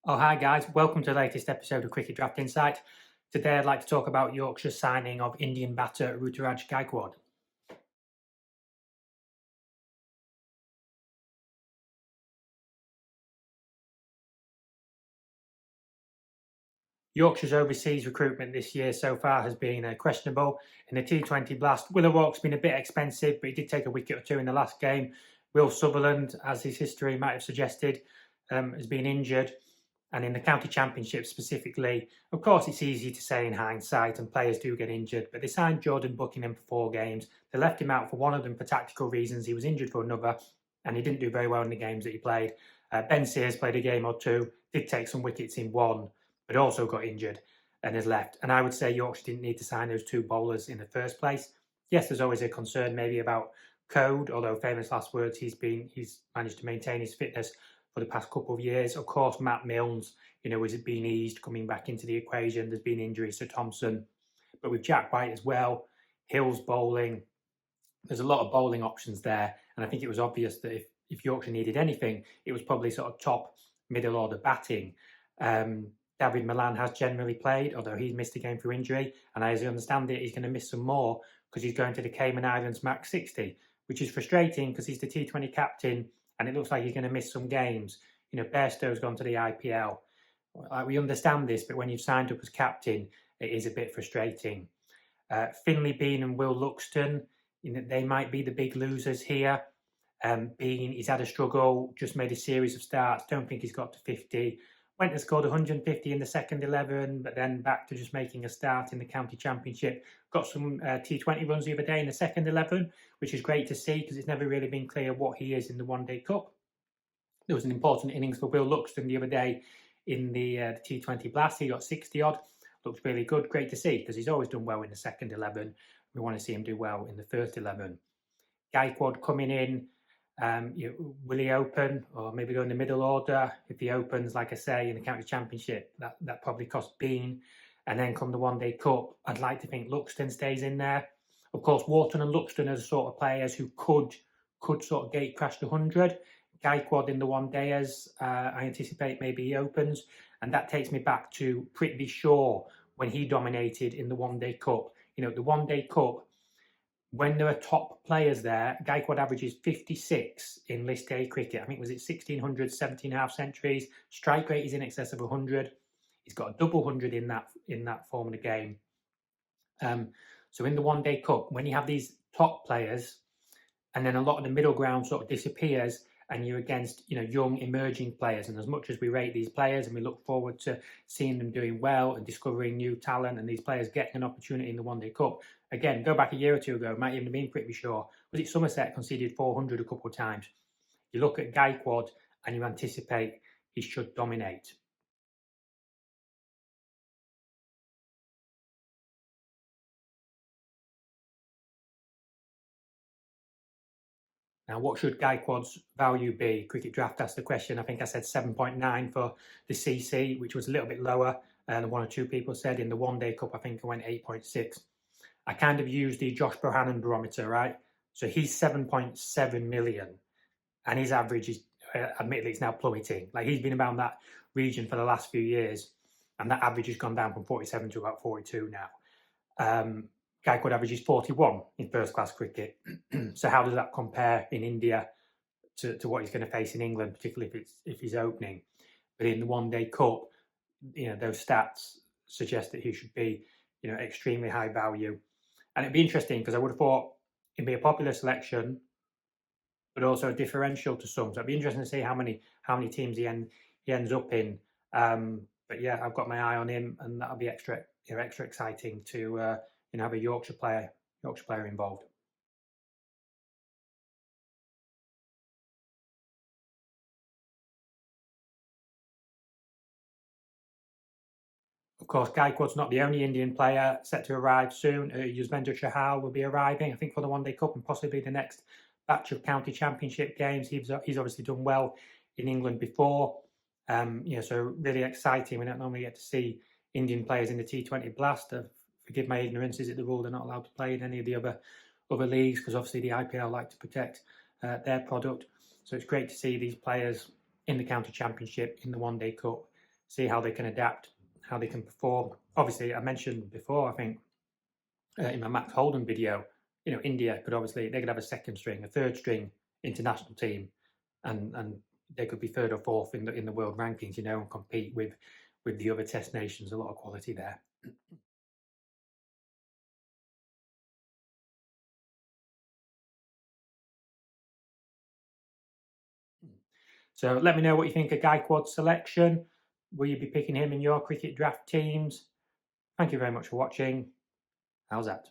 Oh, hi guys. Welcome to the latest episode of Cricket Draft Insight. Today I'd like to talk about Yorkshire's signing of Indian batter Ruturaj Gaikwad. Yorkshire's overseas recruitment this year so far has been questionable. In the T20 Blast, Willow-Walk's been a bit expensive, but he did take a wicket or two in the last game. Will Sutherland, as his history might have suggested, has been injured. And in the county championship specifically, of course, it's easy to say in hindsight, and players do get injured, but they signed Jordan Buckingham for 4 games. They left him out for one of them for tactical reasons. He was injured for another, and he didn't do very well in the games that he played. Ben Sears played a game or two, did take some wickets in one, but also got injured and has left. And I would say Yorkshire didn't need to sign those two bowlers in the first place. Yes, there's always a concern maybe about code, although famous last words, he's managed to maintain his fitness for the past couple of years. Of course, Matt Milnes, has been eased coming back into the equation. There's been injuries to Thompson, but with Jack White as well, Hill's bowling. There's a lot of bowling options there, and I think it was obvious that if Yorkshire needed anything, it was probably sort of top middle order batting. David Milan has generally played, although he's missed a game through injury, and as I understand it, he's going to miss some more because he's going to the Cayman Islands Max 60, which is frustrating because he's the T20 captain, and it looks like he's going to miss some games. Bairstow's gone to the IPL. We understand this, but when you've signed up as captain, it is a bit frustrating. Finley Bean and Will Luxton, they might be the big losers here. Bean, he's had a struggle, just made a series of starts, don't think he's got to 50. Went and scored 150 in the second 11, but then back to just making a start in the county championship. Got some T20 runs the other day in the second 11, which is great to see because it's never really been clear what he is in the One Day Cup. There was an important innings for Will Luxton the other day in the T20 Blast. He got 60 odd. Looked really good. Great to see because he's always done well in the second 11. We want to see him do well in the first 11. Gaikwad coming in. Will he open or maybe go in the middle order? If he opens, like I say, in the county championship, that probably costs Bean. And then come the One Day Cup, I'd like to think Luxton stays in there. Of course, Wharton and Luxton are the sort of players who could sort of gate crash the 100. Gaikwad in the one dayers, I anticipate maybe he opens. And that takes me back to Prithvi Shaw when he dominated in the One Day Cup. The One Day Cup, when there are top players there, Gaikwad averages 56 in List A cricket. I think was it 1600, 17.5 centuries. Strike rate is in excess of 100. He's got a double 100 in that form of the game. So in the One Day Cup, when you have these top players, and then a lot of the middle ground sort of disappears, and you're against young emerging players. And as much as we rate these players and we look forward to seeing them doing well and discovering new talent and these players getting an opportunity in the One Day Cup, again, go back a year or two ago, might even have been pretty sure. Was it Somerset conceded 400 a couple of times? You look at Gaikwad and you anticipate he should dominate. Now, what should Gaikwad's value be? Cricket Draft asked the question. I think I said 7.9 for the CC, which was a little bit lower than one or two people said. In the One Day Cup, I think I went 8.6. I kind of used the Josh Bohannon barometer, right? So he's 7.7 million, and his average is, admittedly, it's now plummeting. Like he's been around that region for the last few years, and that average has gone down from 47 to about 42 now. Gaikwad averages 41 in first-class cricket. So how does that compare in India to what he's going to face in England, particularly if he's opening? But in the One Day Cup, those stats suggest that he should be, extremely high value. And it'd be interesting because I would have thought it'd be a popular selection, but also a differential to some. So it'd be interesting to see how many teams he ends up in. But yeah, I've got my eye on him, and that'll be extra exciting to have a Yorkshire player involved. Of course, Gaikwad's not the only Indian player set to arrive soon. Yuzvendra Chahal will be arriving, I think, for the One Day Cup and possibly the next batch of county championship games. He's obviously done well in England before. So really exciting. We don't normally get to see Indian players in the T20 Blast. Forgive my ignorance, is it the rule they're not allowed to play in any of the other leagues? Because obviously the IPL like to protect their product. So it's great to see these players in the county championship, in the One Day Cup, see how they can adapt, how they can perform. Obviously, I mentioned before, I think, in my Max Holden video, India could obviously, they could have a second string, a third string international team, and they could be third or fourth in the world rankings, and compete with the other Test nations. A lot of quality there. So let me know what you think of Gaikwad's selection. Will you be picking him in your cricket draft teams? Thank you very much for watching. How's that?